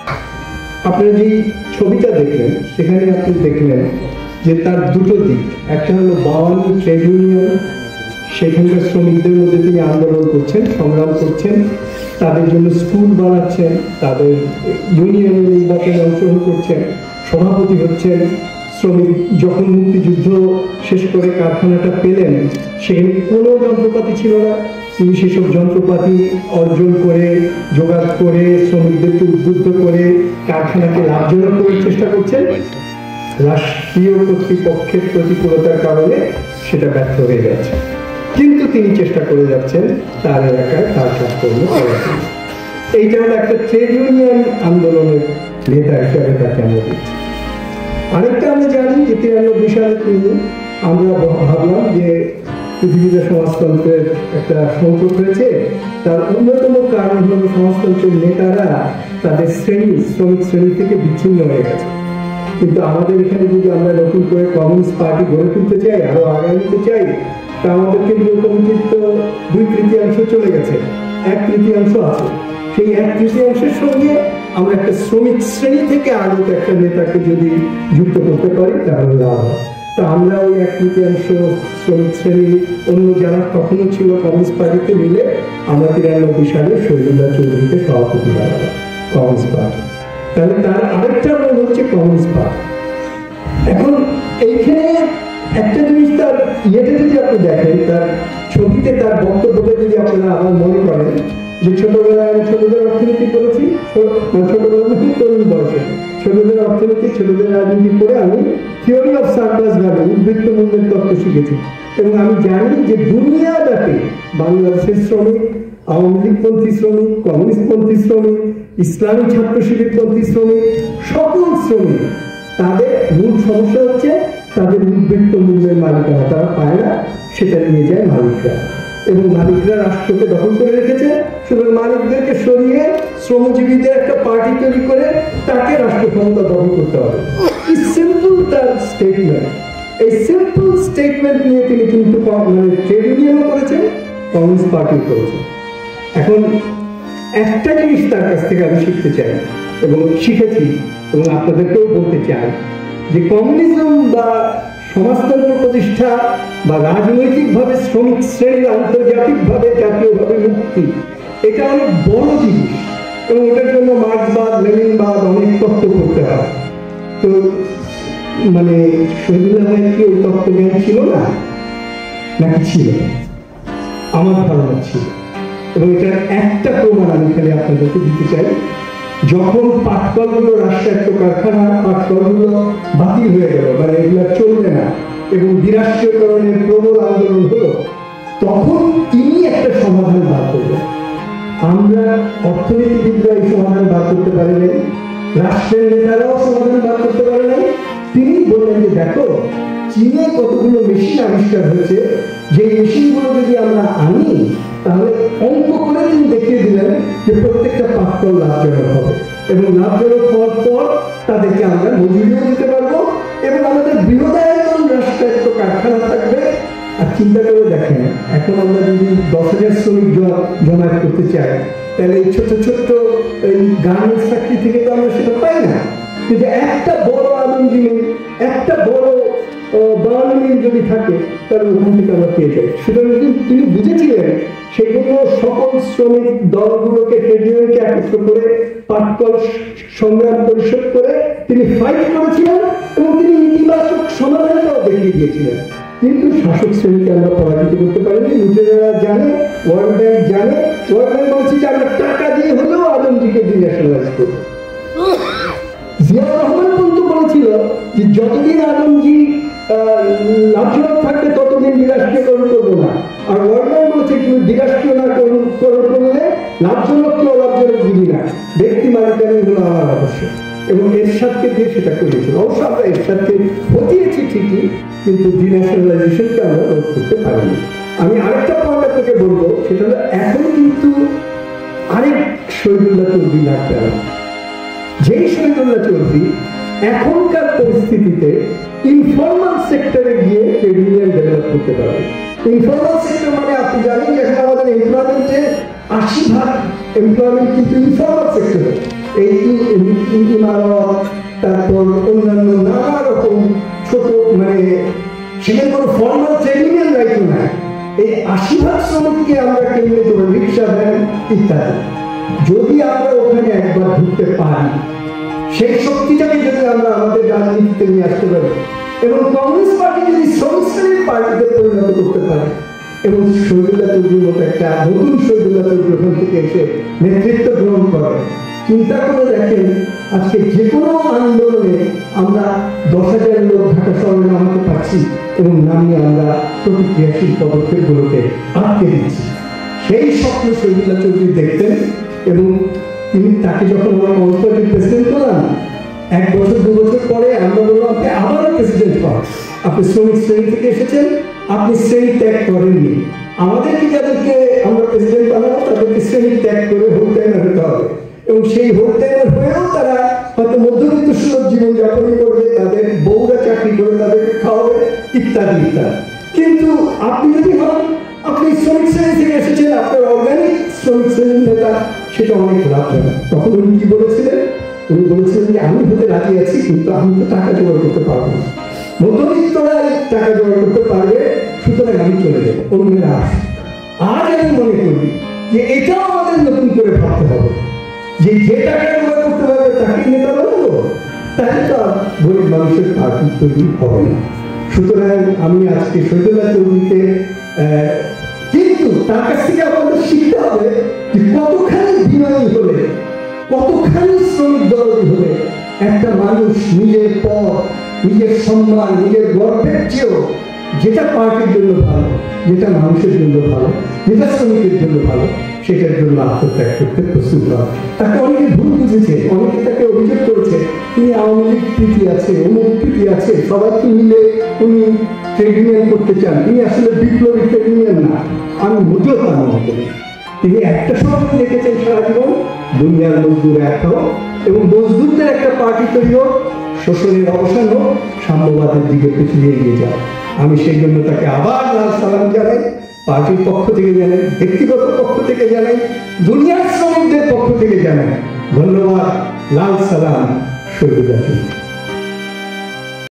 আপনারা যে ছবিটা দেখলেন সেখানে আপনি দেখলেন যে তার দুটো দিক, একটা হলো বাওয়ানি ট্রেড ইউনিয়ন, সেখানকার শ্রমিকদের মধ্যে তিনি আন্দোলন করছেন, সংগ্রাম করছেন, তাদের জন্য স্কুল বানাচ্ছেন, তাদের ইউনিয়নের নির্বাচনে অংশগ্রহণ করছেন, সভাপতি হচ্ছেন। শ্রমিক যখন মুক্তিযুদ্ধ শেষ করে কারখানাটা পেলেন, সেখানে কোনো যন্ত্রপাতি ছিল না, তিনি সেসব যন্ত্রপাতি অর্জন করে, জোগাড় করে, শ্রমিকদেরকে উদ্বুদ্ধ করে কারখানাকে লাভজনক করার চেষ্টা করছেন। রাষ্ট্রীয় কর্তৃপক্ষের প্রতিকূলতার কারণে সেটা ব্যর্থ হয়ে যাচ্ছে, কিন্তু তিনি চেষ্টা করে যাচ্ছেন তার এলাকায় তার কাজকর্ম করার জন্য। এইটা হলো একটা ট্রেড ইউনিয়ন আন্দোলনের নেতা হিসাবে তাকে আমরা দিচ্ছি। আরেকটা আমরা জানি যে 93 সালে আমরা ভাবলাম যে পৃথিবীতে সমাজতন্ত্রের একটা সংকট হয়েছে, তার অন্যতম কারণ হল সমাজতন্ত্রের নেতারা তাদের শ্রমিক শ্রেণী থেকে বিচ্ছিন্ন হয়ে গেছে। কিন্তু আমাদের এখানে যদি আমরা নতুন করে কমিউনিস্ট পার্টি গড়ে তুলতে চাই, আরো আগায় নিতে চাই, তা আমাদের কেন্দ্রীয় কমিটির তো 2/3 চলে গেছে, 1/3 আছে। সেই 1/3 সঙ্গে আমরা একটা শ্রমিক শ্রেণী থেকে আগত একটা নেতাকে যদি যুক্ত করতে পারি তাহলে লাভ হয়। তো আমরা ওই 1/3 শ্রমিক শ্রেণী অন্য যারা কখনো ছিল কমিউনিস্ট পার্টিতে মিলে আমরা 93 সালে শহীদুল্লাহ চৌধুরীকে সভাপতি বানালাম কমিউনিস্ট পার্টি। তাহলে তার আরেকটা রোল হচ্ছে কমিউনিস্ট পার্টি। এখন এইখানে একটা জিনিস তার ইয়েতে যদি আপনি দেখেন, তার ছবিতে তার বক্তব্যটা যদি আপনারা আমার মনে করেন যে ছোটবেলায় আমি ছোটদের অর্থনীতি করেছি, ছোটবেলা তরুণ বয়সে ছোটদের অর্থনীতি, ছোটদের রাজনীতি করে আমি থিওরি অফ সারপ্লাস ভ্যালু, উদ্বৃত্ত মূল্যের তত্ত্ব শিখেছি। এবং আমি জানি যে দুনিয়াব্যাপী বাংলাদেশের শ্রমিক, আওয়ামী লীগপন্থী শ্রমিক, কমিউনিস্টপন্থী শ্রমিক, ইসলামী ছাত্র শিবিরপন্থী শ্রমিক, সকল শ্রমিক তাদের মূল সমস্যা হচ্ছে তাদের উদ্বৃত্ত মূল্যের মালিকানা তারা পায় না, সেটা নিয়ে যায় মালিকরা। এবং মালিকরা রাষ্ট্রকে দখল করে রেখেছে, সুতরাং মালিকদেরকে সরিয়ে শ্রমজীবীদের একটা পার্টি তৈরি করে তাকে রাষ্ট্র ক্ষমতা দখল করতে হবে। এই সিম্পল তার স্টেটমেন্ট, এই সিম্পল স্টেটমেন্ট নিয়ে তিনি কিন্তু ট্রেড ইউনিয়নও করেছেন, কমিউনিস্ট পার্টিও করেছেন। এখন একটা জিনিস তার কাছ থেকে আমি শিখতে চাই এবং শিখেছি এবং আপনাদেরকেও বলতে চাই যে কমিউনিজম বা সমাজতন্ত্র প্রতিষ্ঠা বা রাজনৈতিকভাবে শ্রমিক শ্রেণীর আন্তর্জাতিকভাবে জাতীয়ভাবে মুক্তি, এটা অনেক বড় জিনিস এবং এটার জন্য মার্ক্সবাদ, লেনিনবাদ অনেক তত্ত্ব করতে হয়। তো শহীদুল্লাহ ভাইয়ের কি ওই তত্ত্বজ্ঞান ছিল না নাকি ছিল? আমার ধারণা ছিল। এবং এটার একটা প্রমাণ আমি খালি আপনাদেরকে দিতে চাই। যখন পাটকলগুলো রাষ্ট্রায়ত্ত কারখানা, পাটকলগুলো বাতিল হয়ে গেল, এগুলো চলবে না এবং বিরাষ্ট্রীয়করণের প্রবল আন্দোলন হলো, তখন তিনি একটা সমাধান বার করলেন। আমরা অর্থনীতিবিদরা এই সমাধান বার করতে পারি নাই, রাষ্ট্রের নেতারাও সমাধান বার করতে পারে নাই। তিনি বললেন যে দেখো, চীনে কতগুলো মেশিন আবিষ্কার হয়েছে, যে মেশিনগুলো যদি আমরা আনি তাহলে অঙ্ক করে তিনি দেখিয়ে দিলেন যে প্রত্যেকটা পাটকল লাভজনক হবে এবং লাভজনক হওয়ার পর তাদেরকে আমরা মজুরিও দিতে পারবো এবং আমাদের বৃহদায়তন রাষ্ট্রায়ত্ত কারখানা থাকবে। আর চিন্তা করে দেখেন, এখন আমরা যদি 10,000 শ্রমিক জমায়েত করতে চাই, তাহলে এই ছোট্ট ছোট্ট এই গার্মেন্টস ফ্যাক্টরি থেকে তো আমরা সেটা পাই না। কিন্তু একটা বড় আলমগীর, একটা বড় বার্মিল যদি থাকে তাহলে ওখান থেকে আমরা পেয়ে যাই। সুতরাং তিনি বুঝেছিলেন সেগুলো সকল শ্রমিক দলগুলোকে, ট্রেড ইউনিয়নকে একত্র করে পাটকল সংগ্রাম পরিষদ করে তিনি ফাইট করেছিলেন এবং তিনি ইতিবাচক সমাধানটাও দেখিয়ে দিয়েছিলেন। কিন্তু শাসক শ্রেণীকে আমরা পরাজিত করতে পারিনি। নিজেরা জানে, ওয়ার্ল্ড ব্যাংক জানে, ওয়ার্ল্ড ব্যাংক বলছে যে আমরা টাকা দিয়ে হলেও আলমগীরকে ডিন্যাশনালাইজ করব। জিয়াউর রহমান পর্যন্ত বলেছিল যে যতদিন আলমগীর লাভজনক থাকবে ততদিন বিরাষ্ট্রীয়করণ করবো না। আর ওয়ার্ল্ড ব্যাংক বলেছে তুমি বিরাষ্ট্রীয়করণ করলে লাভজনক কি অলাভজনক বুঝি না, ব্যক্তি মালিকানাই হলো আমার আবশ্যক। এবং এরশাদকে দিয়ে সেটা করেছিল। অবশ্য আমরা এরশাদকে হতিয়েছি ঠিকই, কিন্তু ডিন্যাশনালাইজেশনকে আমরা রোধ করতে পারিনি। আমি আরেকটা পয়েন্ট আপনাকে বলবো, সেটা হলো এখন কিন্তু আরেক শহীদুল্লাহ চৌধুরী লাগবে না। যেই শহীদুল্লাহ চৌধুরী এখনকার পরিস্থিতিতে ইনফর্মাল সেক্টরে গিয়ে ট্রেড ইউনিয়ন ডেভেলপ করতে পারবে। ইনফর্মাল সেক্টর আপনি জানেন যে এখন আমাদের এমপ্লয়মেন্টের 80% এমপ্লয়মেন্ট কিন্তু ইনফর্মাল সেক্টরে। এই ইমারত, তারপর অন্যান্য নানা রকম ছোট সেখানে কোনো ফর্মাল ট্রেড ইউনিয়ন দায়িত্ব নাই। এই 80% শ্রমিককে আমরা কেন্দ্রে করে রিক্সা ভ্যান ইত্যাদি, যদি আমরা ওখানে একবার ঢুকতে পারি, সেই শক্তিটাকে যদি আমরা আমাদের রাজনীতিতে নিয়ে আসতে পারি এবং কমিউনিস্ট পার্টি যদি শ্রমিক পার্টিতে পরিণত করতে পারে এবং শহীদুল্লাহ চৌধুরীর মতো একটা নতুন শহীদুল্লাহ চৌধুরী ওখান থেকে এসে নেতৃত্ব গ্রহণ করে, চিন্তা করে দেখেন আজকে যে কোনো আন্দোলনে আমরা 10,000 লোক ঢাকা শহরে নামাতে পারছি এবং নামিয়ে আমরা প্রতিক্রিয়াশীল পদক্ষেপগুলোকে আটকে দিচ্ছি। সেই স্বপ্ন শহীদুল্লাহ চৌধুরী দেখতেন এবং তিনি তাকে যখন আমরা কনস্টিটিউয়েন্ট প্রেসিডেন্ট করলাম, 1 বছর 2 বছর পরে আমরা বললাম আপনি আবারও প্রেসিডেন্ট হন, আপনি শ্রমিক শ্রেণী থেকে এসেছেন, আপনি শ্রেণী ত্যাগ করেননি, আমাদেরকে যাদেরকে আমরা প্রেসিডেন্ট বানাবো তাদেরকে শ্রেণী ত্যাগ করে হোল টাইমার হতে হবে এবং সেই হোল টাইমার হয়েও তারা হয়তো মধ্যবিত্ত সুলভ জীবনযাপন করবে, তাদের বউরা চাকরি করে তাদেরকে খাওয়াবে ইত্যাদি ইত্যাদি। কিন্তু আপনি যদি হন, আপনি শ্রমিক শ্রেণী থেকে এসেছেন, আপনার অর্গানিক শ্রমিক শ্রেণীর নেতা, সেটা অনেক লাভজনক। তখন উনি কি বলেছিলেন? উনি বলেছিলেন যে আমি হতে রাজি আছি, কিন্তু আমি তো টাকা জোগাড় করতে পারবো না, মধ্যবিত্তরা টাকা জোগাড় করতে পারবে, সুতরাং আমি চলে যাবো, অন্যরা আসে। আর আমি মনে করি যে এটাও আমাদের নতুন করে ভাবতে হবে যে যে টাকা জোগাড় করতে পারবে তাকে নেতা বানাবো, তাহলে তো আর গরিব মানুষের পার্টি তৈরি হবে না। সুতরাং আমি আজকে শহীদুল্লাহ চৌধুরীকে কিন্তু তার কাছ থেকে আমাদের শিখতে হবে যে কতখানি বিনয়ী হলে, কতখানি শ্রমিক দরদী হলে একটা মানুষ নিজের পদ, নিজের সম্মান, নিজের গর্বের চেয়েও যেটা পার্টির জন্য ভালো, যেটা মানুষের জন্য ভালো, যেটা শ্রমিকের জন্য ভালো, সেটার জন্য আত্মত্যাগ করতে প্রস্তুত হয়। তাকে অনেকে ভুল বুঝেছে, অনেকে তাকে অভিযোগ করেছে তিনি আওয়ামী লীগ প্রীতি আছে, অমুক প্রীতি আছে, সবাইকে মিলে উনি ট্রেড ইউনিয়ন করতে চান। তিনি আসলে বিপ্লবী ট্রেড ইউনিয়ন না, আমি মোটেও তা মনে করি। তিনি একটা সময় দেখেছেন সারা জীবন দুনিয়ার মজদুর এক হোক এবং মজদুরদের একটা পার্টি তৈরি হোক, শোষণের অবসান হোক, সাম্যবাদের দিকে পিছিয়ে এগিয়ে যায়। আমি সেই জন্য তাকে আবার লাল সালাম জানাই, পার্টির পক্ষ থেকে জানাই, ব্যক্তিগত পক্ষ থেকে জানাই, দুনিয়ার শ্রমিকদের পক্ষ থেকে জানাই। ধন্যবাদ, লাল সালাম, শহীদুল্লাহ চৌধুরী।